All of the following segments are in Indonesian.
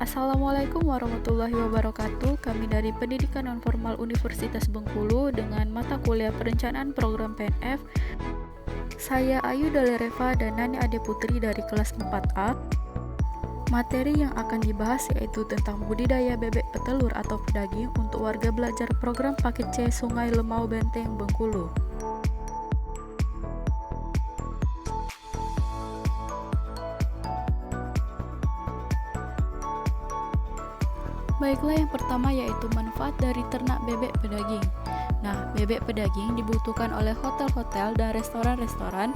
Assalamualaikum warahmatullahi wabarakatuh. Kami dari Pendidikan Nonformal Universitas Bengkulu dengan mata kuliah Perencanaan Program PNF. Saya Ayu Dalereva dan Nani Ade Putri dari kelas 4A. Materi yang akan dibahas yaitu tentang budidaya bebek petelur atau pedaging untuk warga belajar program paket C Sungai Lemau Benteng Bengkulu. Baiklah, yang pertama yaitu manfaat dari ternak bebek pedaging. Nah, bebek pedaging dibutuhkan oleh hotel-hotel dan restoran-restoran.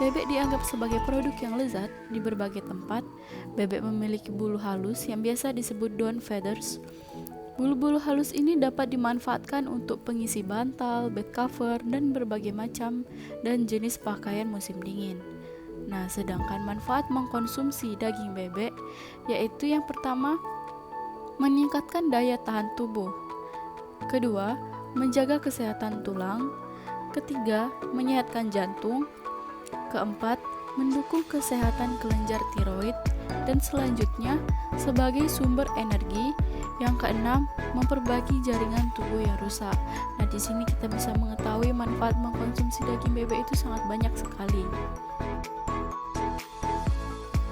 Bebek dianggap sebagai produk yang lezat di berbagai tempat. Bebek memiliki bulu halus yang biasa disebut down feathers. Bulu-bulu halus ini dapat dimanfaatkan untuk pengisi bantal, bed cover, dan berbagai macam dan jenis pakaian musim dingin. Nah, sedangkan manfaat mengkonsumsi daging bebek yaitu yang pertama, meningkatkan daya tahan tubuh. Kedua, menjaga kesehatan tulang. Ketiga, menyehatkan jantung. Keempat, mendukung kesehatan kelenjar tiroid. Dan selanjutnya, sebagai sumber energi. Yang keenam, memperbaiki jaringan tubuh yang rusak. Nah, di sini kita bisa mengetahui manfaat mengkonsumsi daging bebek itu sangat banyak sekali.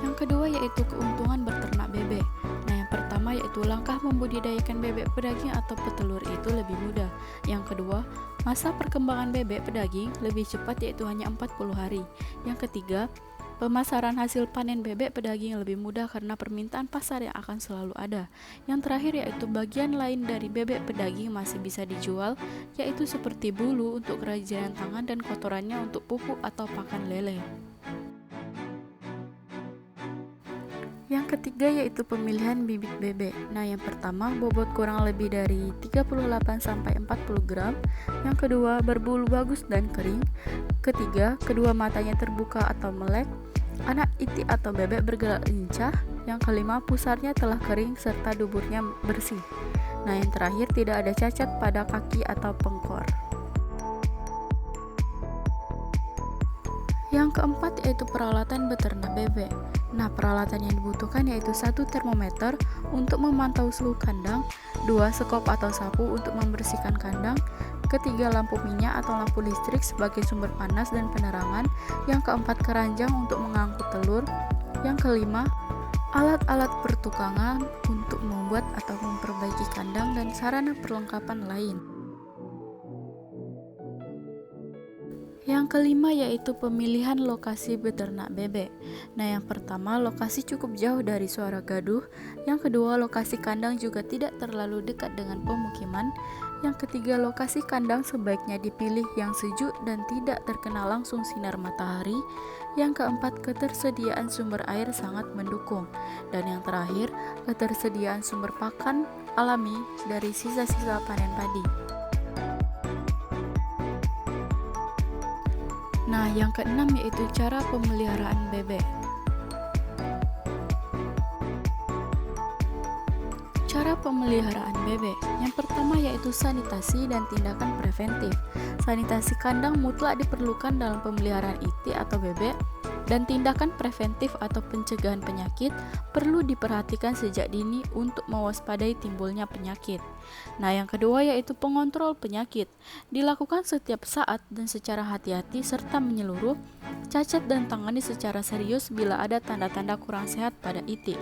Yang kedua yaitu keuntungan berternak bebek. Pertama yaitu langkah membudidayakan bebek pedaging atau petelur itu lebih mudah. Yang kedua, masa perkembangan bebek pedaging lebih cepat yaitu hanya 40 hari. Yang ketiga, pemasaran hasil panen bebek pedaging lebih mudah karena permintaan pasar yang akan selalu ada. Yang terakhir yaitu bagian lain dari bebek pedaging masih bisa dijual, yaitu seperti bulu untuk kerajinan tangan dan kotorannya untuk pupuk atau pakan lele. Yang ketiga yaitu pemilihan bibit bebek. Nah, yang pertama bobot kurang lebih dari 38-40 gram. Yang kedua berbulu bagus dan kering. Ketiga, kedua matanya terbuka atau melek. Anak itik atau bebek bergerak lincah. Yang kelima, pusarnya telah kering serta duburnya bersih. Nah, yang terakhir tidak ada cacat pada kaki atau pengkor. Yang keempat yaitu peralatan beternak bebek. Nah, peralatan yang dibutuhkan yaitu 1 termometer untuk memantau suhu kandang, 2 sekop atau sapu untuk membersihkan kandang, ketiga lampu minyak atau lampu listrik sebagai sumber panas dan penerangan, yang keempat keranjang untuk mengangkut telur, yang kelima alat-alat pertukangan untuk membuat atau memperbaiki kandang dan sarana perlengkapan lain. Yang kelima yaitu pemilihan lokasi beternak bebek. Nah, yang pertama lokasi cukup jauh dari suara gaduh. Yang kedua lokasi kandang juga tidak terlalu dekat dengan pemukiman. Yang ketiga lokasi kandang sebaiknya dipilih yang sejuk dan tidak terkena langsung sinar matahari. Yang keempat ketersediaan sumber air sangat mendukung. Dan yang terakhir ketersediaan sumber pakan alami dari sisa-sisa panen padi. Nah, yang keenam yaitu cara pemeliharaan bebek. Cara pemeliharaan bebek. Yang pertama yaitu sanitasi dan tindakan preventif. Sanitasi kandang mutlak diperlukan dalam pemeliharaan itik atau bebek, dan tindakan preventif atau pencegahan penyakit perlu diperhatikan sejak dini untuk mewaspadai timbulnya penyakit. Nah, yang kedua yaitu pengontrol penyakit. Dilakukan setiap saat dan secara hati-hati serta menyeluruh, cacat dan tangani secara serius bila ada tanda-tanda kurang sehat pada itik.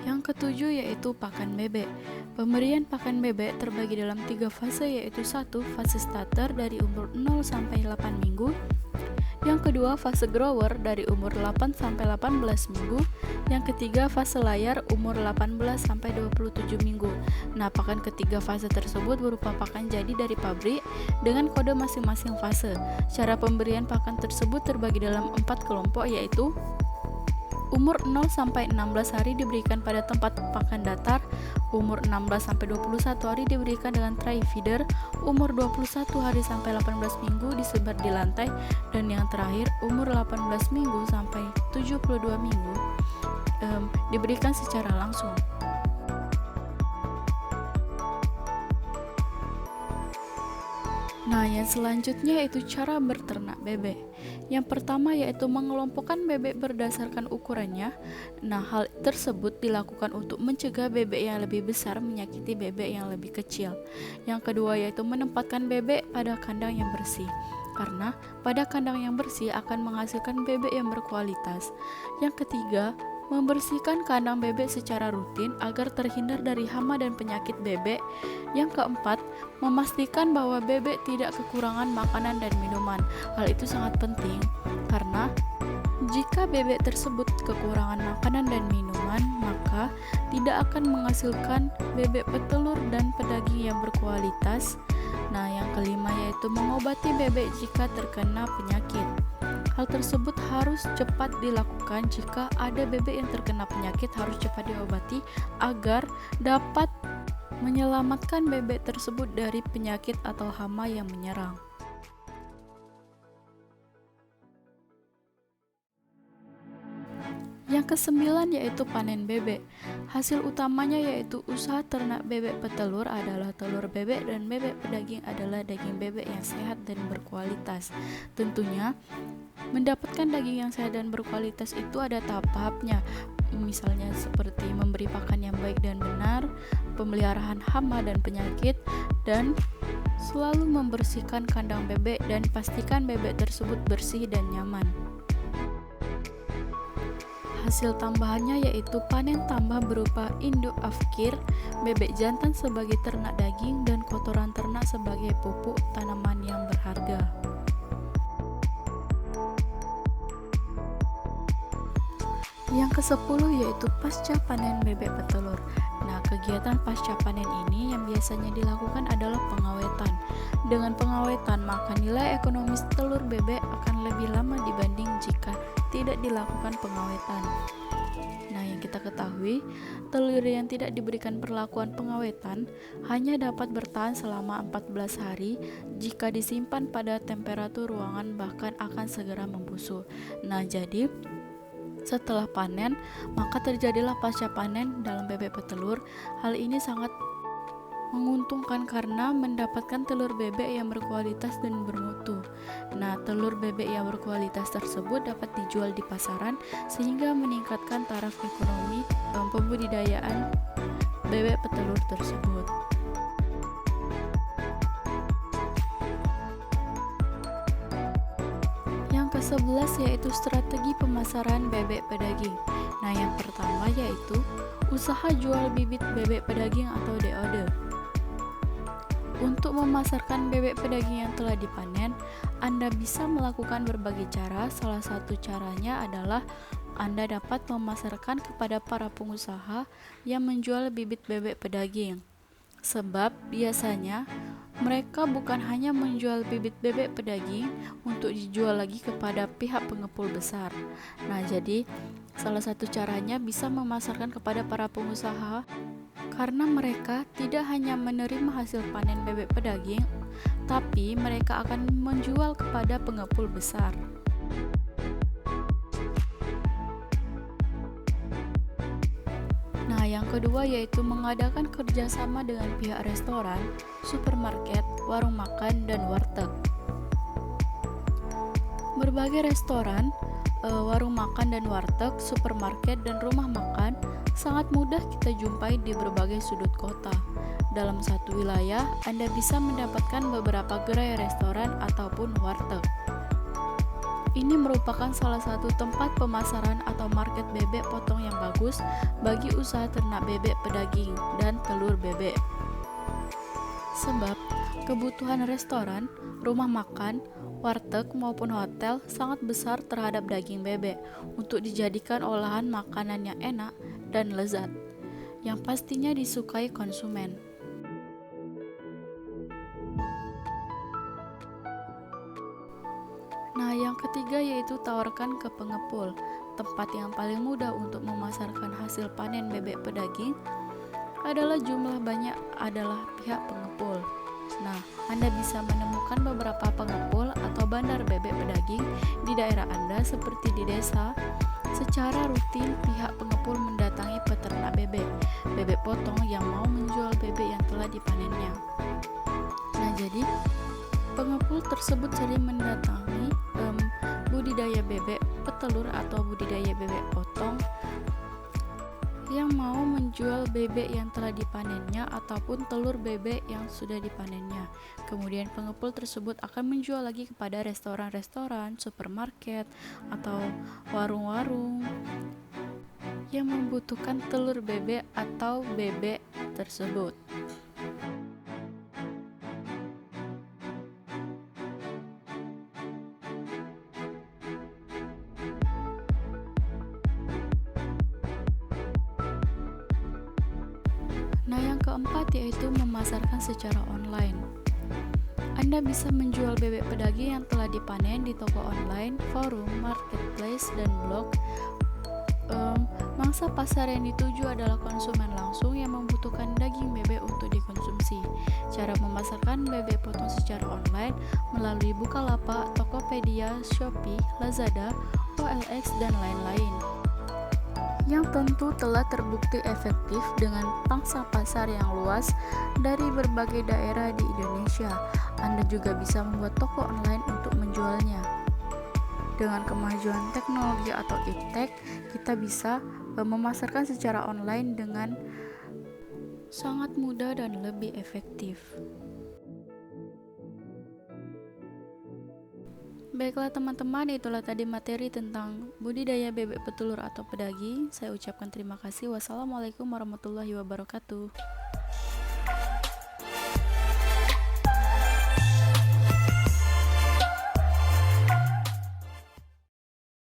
Yang ketujuh yaitu pakan bebek. Pemberian pakan bebek terbagi dalam 3 fase yaitu 1. Fase starter dari umur 0 sampai 8 minggu. Yang kedua fase grower dari umur 8 sampai 18 minggu. Yang ketiga fase layar umur 18 sampai 27 minggu. Nah, pakan ketiga fase tersebut berupa pakan jadi dari pabrik dengan kode masing-masing fase. Cara pemberian pakan tersebut terbagi dalam 4 kelompok yaitu umur 0 sampai 16 hari diberikan pada tempat pakan datar, umur 16 sampai 21 hari diberikan dengan tray feeder, umur 21 hari sampai 18 minggu disebar di lantai, dan yang terakhir umur 18 minggu sampai 72 minggu diberikan secara langsung. Nah, yang selanjutnya itu cara berternak bebek. Yang pertama yaitu mengelompokkan bebek berdasarkan ukurannya. Nah, hal tersebut dilakukan untuk mencegah bebek yang lebih besar menyakiti bebek yang lebih kecil. Yang kedua yaitu menempatkan bebek pada kandang yang bersih. Karena pada kandang yang bersih akan menghasilkan bebek yang berkualitas. Yang ketiga, membersihkan kandang bebek secara rutin agar terhindar dari hama dan penyakit bebek. Yang keempat, memastikan bahwa bebek tidak kekurangan makanan dan minuman. Hal itu sangat penting karena jika bebek tersebut kekurangan makanan dan minuman, maka tidak akan menghasilkan bebek petelur dan pedaging yang berkualitas. Nah, yang kelima yaitu mengobati bebek jika terkena penyakit. Hal tersebut harus cepat dilakukan. Jika ada bebek yang terkena penyakit, harus cepat diobati agar dapat menyelamatkan bebek tersebut dari penyakit atau hama yang menyerang. Yang kesembilan yaitu panen bebek. Hasil utamanya yaitu usaha ternak bebek petelur adalah telur bebek dan bebek pedaging adalah daging bebek yang sehat dan berkualitas. Tentunya mendapatkan daging yang sehat dan berkualitas itu ada tahap-tahapnya. Misalnya seperti memberi pakan yang baik dan benar, pemeliharaan hama dan penyakit, dan selalu membersihkan kandang bebek dan pastikan bebek tersebut bersih dan nyaman. Hasil tambahannya yaitu panen tambah berupa induk afkir, bebek jantan sebagai ternak daging, dan kotoran ternak sebagai pupuk tanaman yang berharga. Yang ke-10 yaitu pasca panen bebek petelur. Nah, kegiatan pasca panen ini yang biasanya dilakukan adalah pengawetan. Dengan pengawetan, maka nilai ekonomis telur bebek akan lebih lama dibanding jika tidak dilakukan pengawetan. Nah, yang kita ketahui, telur yang tidak diberikan perlakuan pengawetan hanya dapat bertahan selama 14 hari. Jika disimpan pada temperatur ruangan bahkan akan segera membusuk. Nah, jadi setelah panen, maka terjadilah pasca panen dalam bebek petelur. Hal ini sangat menguntungkan karena mendapatkan telur bebek yang berkualitas dan bermutu. Nah, telur bebek yang berkualitas tersebut dapat dijual di pasaran sehingga meningkatkan taraf ekonomi pembudidayaan bebek petelur tersebut. Yang ke-11 yaitu strategi pemasaran bebek pedaging. Nah, yang pertama yaitu usaha jual bibit bebek pedaging atau DOD. Untuk memasarkan bebek pedaging yang telah dipanen, Anda bisa melakukan berbagai cara. Salah satu caranya adalah Anda dapat memasarkan kepada para pengusaha yang menjual bibit bebek pedaging. Sebab biasanya mereka bukan hanya menjual bibit bebek pedaging untuk dijual lagi kepada pihak pengepul besar. Nah, jadi salah satu caranya bisa memasarkan kepada para pengusaha karena mereka tidak hanya menerima hasil panen bebek pedaging, tapi mereka akan menjual kepada pengepul besar. Nah, yang kedua yaitu mengadakan kerjasama dengan pihak restoran, supermarket, warung makan, dan warteg. Berbagai restoran, warung makan dan warteg, supermarket, dan rumah makan sangat mudah kita jumpai di berbagai sudut kota. Dalam satu wilayah, Anda bisa mendapatkan beberapa gerai restoran ataupun warteg. Ini merupakan salah satu tempat pemasaran atau market bebek potong yang bagus bagi usaha ternak bebek pedaging dan telur bebek. Sebab kebutuhan restoran, rumah makan, warteg maupun hotel sangat besar terhadap daging bebek untuk dijadikan olahan makanan yang enak dan lezat, yang pastinya disukai konsumen. Nah, yang ketiga yaitu tawarkan ke pengepul. Tempat yang paling mudah untuk memasarkan hasil panen bebek pedaging adalah pihak pengepul. Nah, Anda bisa menemukan beberapa pengepul atau bandar bebek pedaging di daerah Anda seperti di desa. Secara rutin, pihak pengepul mendatangi peternak bebek potong yang mau menjual bebek yang telah dipanennya. Nah, jadi pengepul tersebut sering mendatangi budidaya bebek petelur atau budidaya bebek potong yang mau menjual bebek yang telah dipanennya ataupun telur bebek yang sudah dipanennya. Kemudian pengepul tersebut akan menjual lagi kepada restoran-restoran, supermarket, atau warung-warung yang membutuhkan telur bebek atau bebek tersebut. Nah, yang keempat yaitu memasarkan secara online. Anda bisa menjual bebek pedaging yang telah dipanen di toko online, forum, marketplace, dan blog. Mangsa pasar yang dituju adalah konsumen langsung yang membutuhkan daging bebek untuk dikonsumsi. Cara memasarkan bebek potong secara online melalui Bukalapak, Tokopedia, Shopee, Lazada, OLX, dan lain-lain, yang tentu telah terbukti efektif dengan pangsa pasar yang luas dari berbagai daerah di Indonesia. Anda juga bisa membuat toko online untuk menjualnya. Dengan kemajuan teknologi atau iptek, kita bisa memasarkan secara online dengan sangat mudah dan lebih efektif. Baiklah teman-teman, itulah tadi materi tentang budidaya bebek petelur atau pedaging. Saya ucapkan terima kasih. Wassalamualaikum warahmatullahi wabarakatuh.